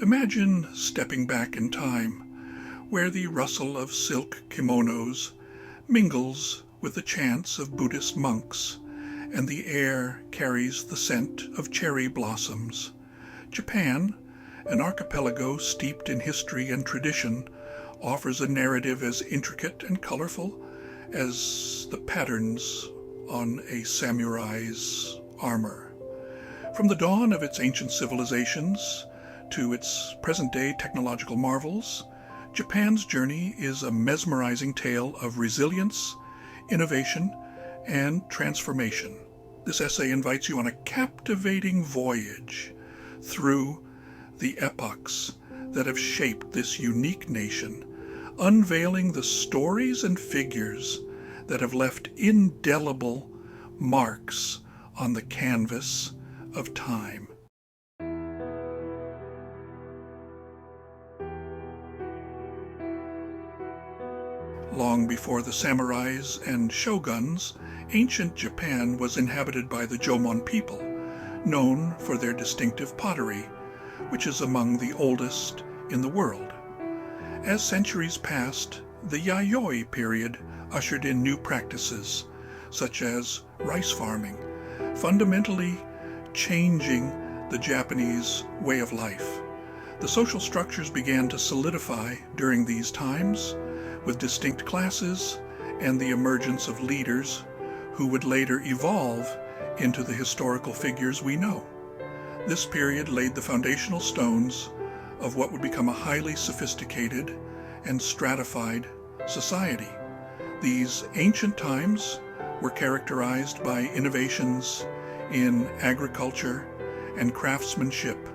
Imagine stepping back in time, where the rustle of silk kimonos mingles with the chants of Buddhist monks, and the air carries the scent of cherry blossoms. Japan, an archipelago steeped in history and tradition, offers a narrative as intricate and colorful as the patterns on a samurai's armor. From the dawn of its ancient civilizations to its present-day technological marvels, Japan's journey is a mesmerizing tale of resilience, innovation, and transformation. This essay invites you on a captivating voyage through the epochs that have shaped this unique nation, unveiling the stories and figures that have left indelible marks on the canvas of time. Long before the samurais and shoguns, ancient Japan was inhabited by the Jomon people, known for their distinctive pottery, which is among the oldest in the world. As centuries passed, the Yayoi period ushered in new practices, such as rice farming, fundamentally changing the Japanese way of life. The social structures began to solidify during these times, with distinct classes and the emergence of leaders who would later evolve into the historical figures we know. This period laid the foundational stones of what would become a highly sophisticated and stratified society. These ancient times were characterized by innovations in agriculture and craftsmanship,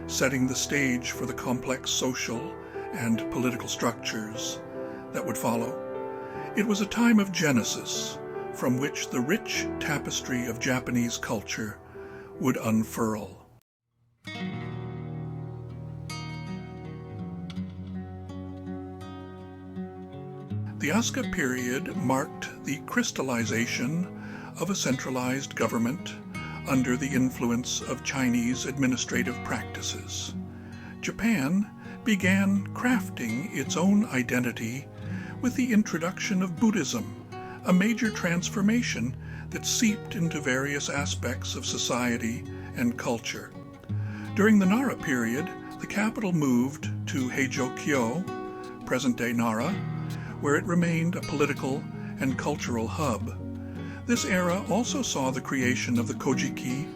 setting the stage for the complex social and political structures that would follow. It was a time of genesis from which the rich tapestry of Japanese culture would unfurl. The Asuka period marked the crystallization of a centralized government under the influence of Chinese administrative practices. Japan began crafting its own identity with the introduction of Buddhism, a major transformation that seeped into various aspects of society and culture. During the Nara period, the capital moved to Heijō-kyo, present-day Nara, where it remained a political and cultural hub. This era also saw the creation of the Kojiki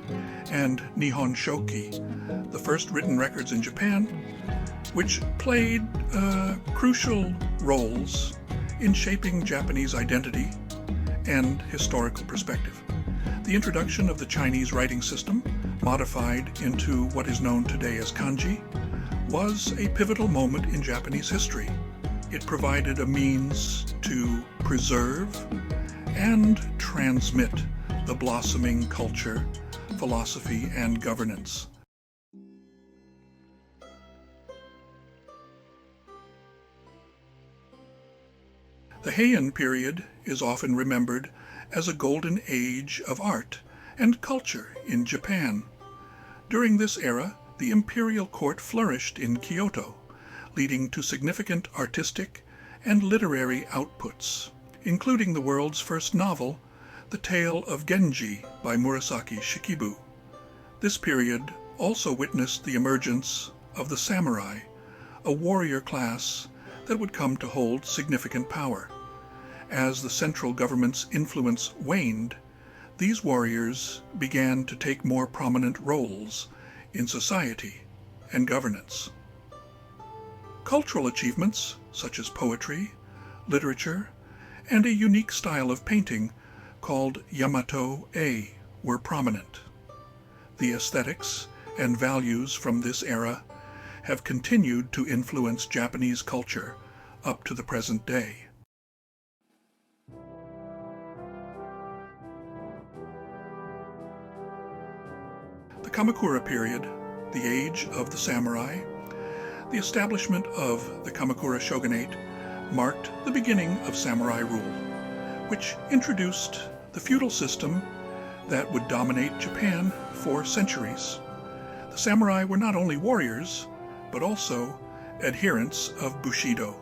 and Nihon Shoki, the first written records in Japan, which played crucial roles in shaping Japanese identity and historical perspective. The introduction of the Chinese writing system, modified into what is known today as kanji, was a pivotal moment in Japanese history. It provided a means to preserve and transmit the blossoming culture, philosophy, and governance. The Heian period is often remembered as a golden age of art and culture in Japan. During this era, the imperial court flourished in Kyoto, leading to significant artistic and literary outputs, including the world's first novel, The Tale of Genji by Murasaki Shikibu. This period also witnessed the emergence of the samurai, a warrior class that would come to hold significant power. As the central government's influence waned, these warriors began to take more prominent roles in society and governance. Cultural achievements, such as poetry, literature, and a unique style of painting called Yamato-e, were prominent. The aesthetics and values from this era have continued to influence Japanese culture up to the present day. The Kamakura period, the age of the samurai, the establishment of the Kamakura shogunate marked the beginning of samurai rule, which introduced the feudal system that would dominate Japan for centuries. The samurai were not only warriors, but also adherents of Bushido,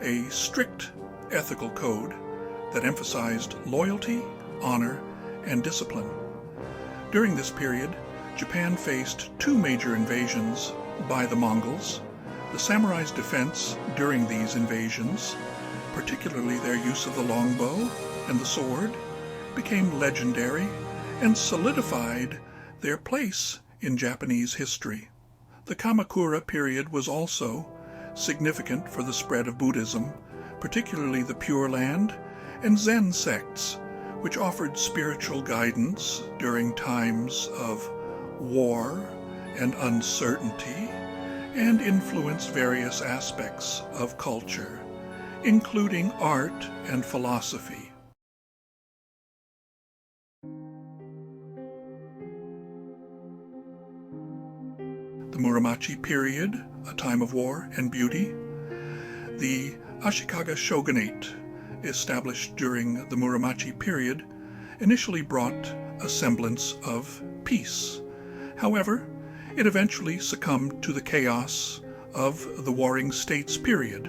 a strict ethical code that emphasized loyalty, honor, and discipline. During this period, Japan faced two major invasions by the Mongols. The samurai's defense during these invasions, particularly their use of the longbow and the sword, became legendary and solidified their place in Japanese history. The Kamakura period was also significant for the spread of Buddhism, particularly the Pure Land and Zen sects, which offered spiritual guidance during times of war and uncertainty, and influenced various aspects of culture, including art and philosophy. The Muromachi period, a time of war and beauty. The Ashikaga shogunate, established during the Muromachi period, initially brought a semblance of peace. However, it eventually succumbed to the chaos of the Warring States period,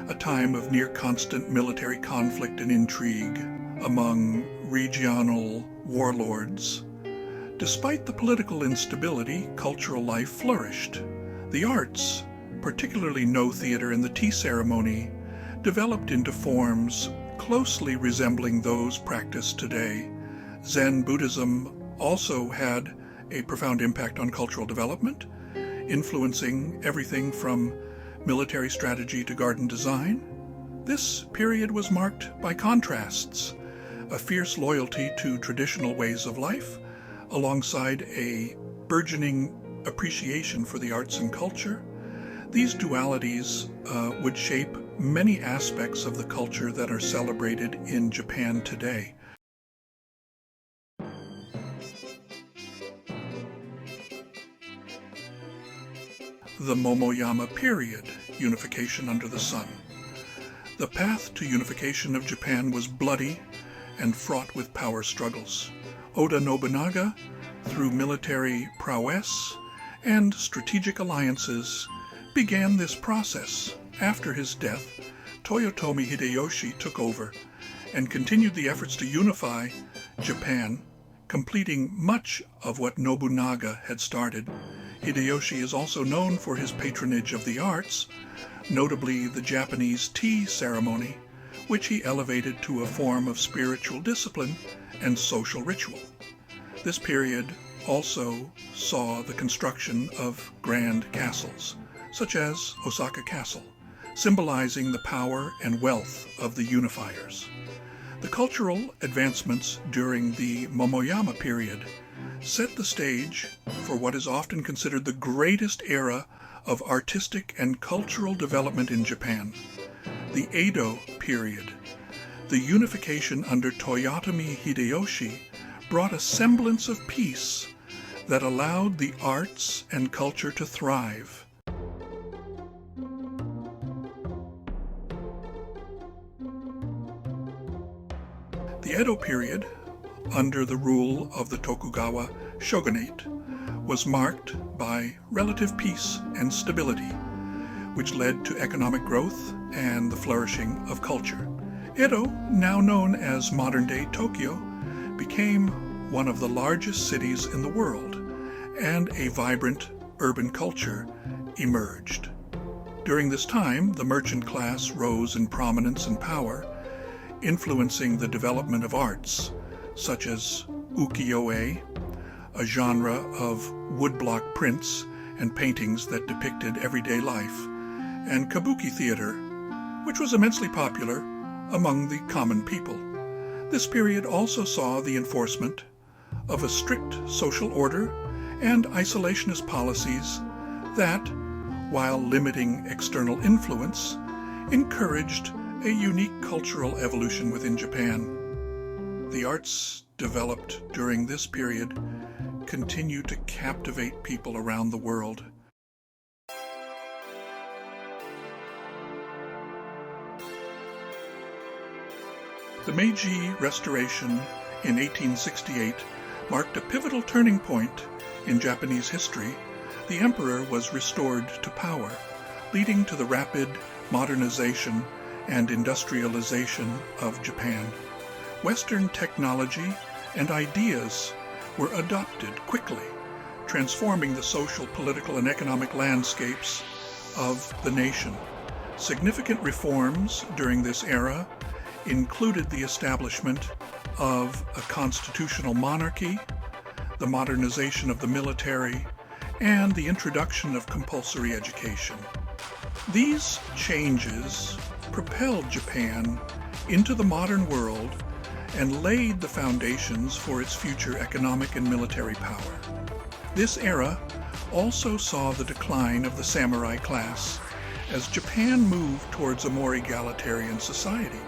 a time of near-constant military conflict and intrigue among regional warlords. Despite the political instability, cultural life flourished. The arts, particularly no theater and the tea ceremony, developed into forms closely resembling those practiced today. Zen Buddhism also had a profound impact on cultural development, influencing everything from military strategy to garden design. This period was marked by contrasts, a fierce loyalty to traditional ways of life, alongside a burgeoning appreciation for the arts and culture. These dualities would shape many aspects of the culture that are celebrated in Japan today. The Momoyama period, unification under the sun. The path to unification of Japan was bloody and fraught with power struggles. Oda Nobunaga, through military prowess and strategic alliances, began this process. After his death, Toyotomi Hideyoshi took over and continued the efforts to unify Japan, completing much of what Nobunaga had started. Hideyoshi is also known for his patronage of the arts, notably the Japanese tea ceremony, which he elevated to a form of spiritual discipline and social ritual. This period also saw the construction of grand castles, such as Osaka Castle, symbolizing the power and wealth of the unifiers. The cultural advancements during the Momoyama period set the stage for what is often considered the greatest era of artistic and cultural development in Japan, the Edo period. The unification under Toyotomi Hideyoshi brought a semblance of peace that allowed the arts and culture to thrive. The Edo period, under the rule of the Tokugawa shogunate, was marked by relative peace and stability, which led to economic growth and the flourishing of culture. Edo, now known as modern-day Tokyo, became one of the largest cities in the world, and a vibrant urban culture emerged. During this time, the merchant class rose in prominence and power, influencing the development of arts, such as ukiyo-e, a genre of woodblock prints and paintings that depicted everyday life, and kabuki theater, which was immensely popular among the common people. This period also saw the enforcement of a strict social order and isolationist policies that, while limiting external influence, encouraged a unique cultural evolution within Japan. The arts developed during this period continue to captivate people around the world. The Meiji Restoration in 1868 marked a pivotal turning point in Japanese history the emperor was restored to power, leading to the rapid modernization and industrialization of Japan. Western technology and ideas were adopted quickly, transforming the social, political, and economic landscapes of the nation. Significant reforms during this era included the establishment of a constitutional monarchy, the modernization of the military, and the introduction of compulsory education. These changes propelled Japan into the modern world and laid the foundations for its future economic and military power. This era also saw the decline of the samurai class as Japan moved towards a more egalitarian society,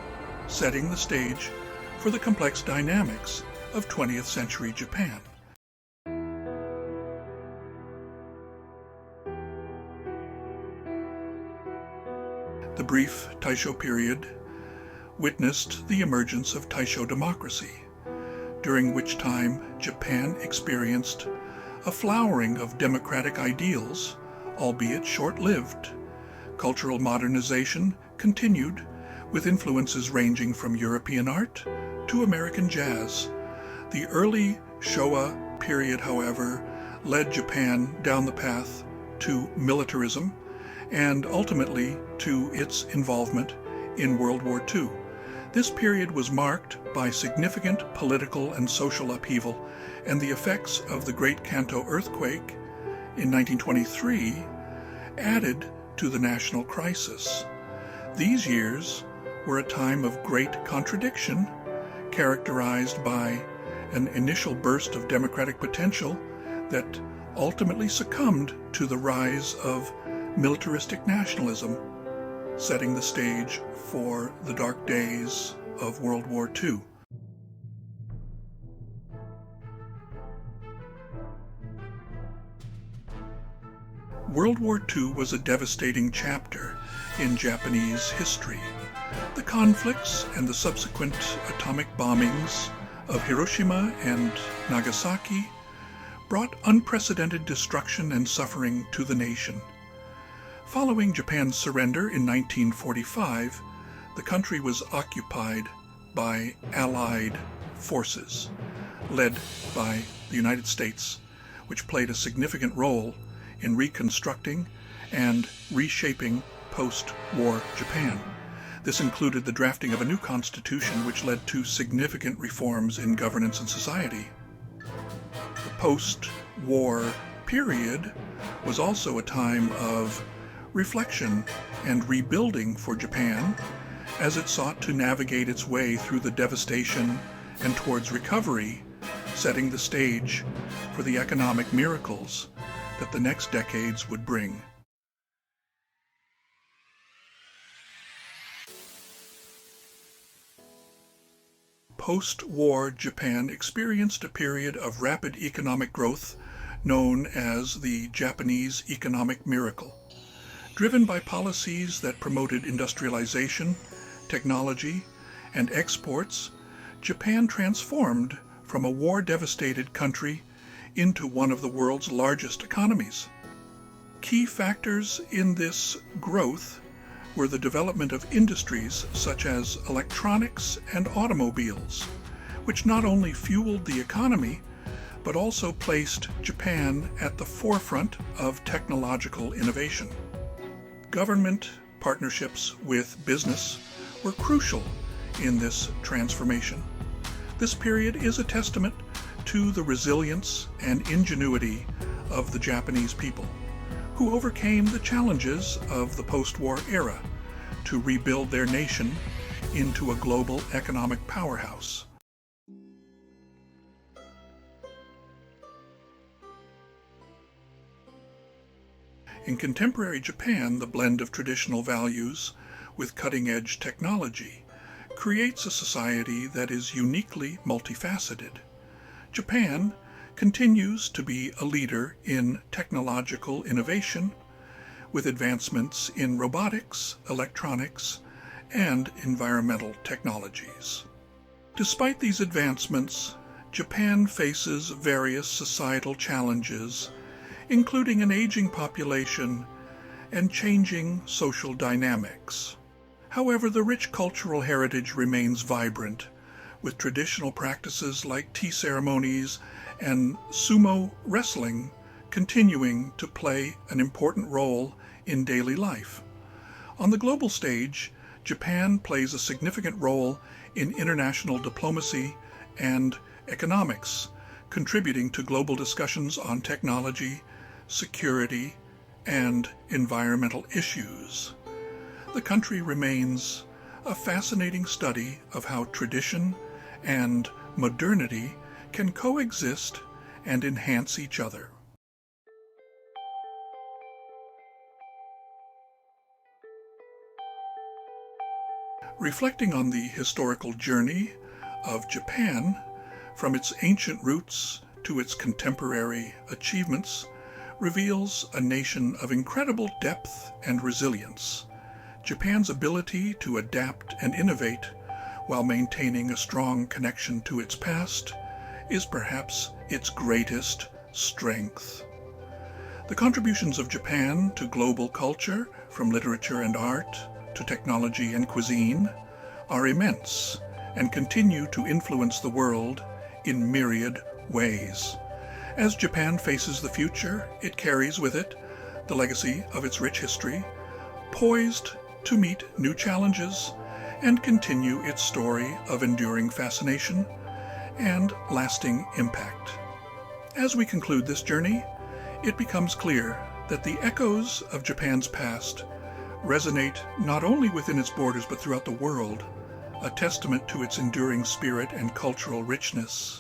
setting the stage for the complex dynamics of 20th century Japan. The brief Taisho period witnessed the emergence of Taisho democracy, during which time Japan experienced a flowering of democratic ideals, albeit short-lived. Cultural modernization continued, with influences ranging from European art to American jazz. The early Showa period, however, led Japan down the path to militarism and ultimately to its involvement in World War II. This period was marked by significant political and social upheaval, and the effects of the Great Kanto earthquake in 1923 added to the national crisis. These years were a time of great contradiction, characterized by an initial burst of democratic potential that ultimately succumbed to the rise of militaristic nationalism, setting the stage for the dark days of World War II. World War II was a devastating chapter in Japanese history. The conflicts and the subsequent atomic bombings of Hiroshima and Nagasaki brought unprecedented destruction and suffering to the nation. Following Japan's surrender in 1945, the country was occupied by Allied forces, led by the United States, which played a significant role in reconstructing and reshaping post-war Japan. This included the drafting of a new constitution which led to significant reforms in governance and society. The post-war period was also a time of reflection and rebuilding for Japan as it sought to navigate its way through the devastation and towards recovery, setting the stage for the economic miracles that the next decades would bring. Post-war Japan experienced a period of rapid economic growth known as the Japanese economic miracle. Driven by policies that promoted industrialization, technology, and exports, Japan transformed from a war-devastated country into one of the world's largest economies. Key factors in this growth were the development of industries such as electronics and automobiles, which not only fueled the economy, but also placed Japan at the forefront of technological innovation. Government partnerships with business were crucial in this transformation. This period is a testament to the resilience and ingenuity of the Japanese people, who overcame the challenges of the post-war era to rebuild their nation into a global economic powerhouse. In contemporary Japan, the blend of traditional values with cutting-edge technology creates a society that is uniquely multifaceted. Japan continues to be a leader in technological innovation, with advancements in robotics, electronics, and environmental technologies. Despite these advancements, Japan faces various societal challenges including an aging population and changing social dynamics. However, the rich cultural heritage remains vibrant, with traditional practices like tea ceremonies and sumo wrestling continuing to play an important role in daily life. On the global stage, Japan plays a significant role in international diplomacy and economics, contributing to global discussions on technology, security, and environmental issues. The country remains a fascinating study of how tradition and modernity can coexist and enhance each other. Reflecting on the historical journey of Japan, from its ancient roots to its contemporary achievements, reveals a nation of incredible depth and resilience. Japan's ability to adapt and innovate while maintaining a strong connection to its past is perhaps its greatest strength. The contributions of Japan to global culture, from literature and art to technology and cuisine, are immense and continue to influence the world in myriad ways. As Japan faces the future, it carries with it the legacy of its rich history, poised to meet new challenges and continue its story of enduring fascination and lasting impact. As we conclude this journey, it becomes clear that the echoes of Japan's past resonate not only within its borders but throughout the world, a testament to its enduring spirit and cultural richness.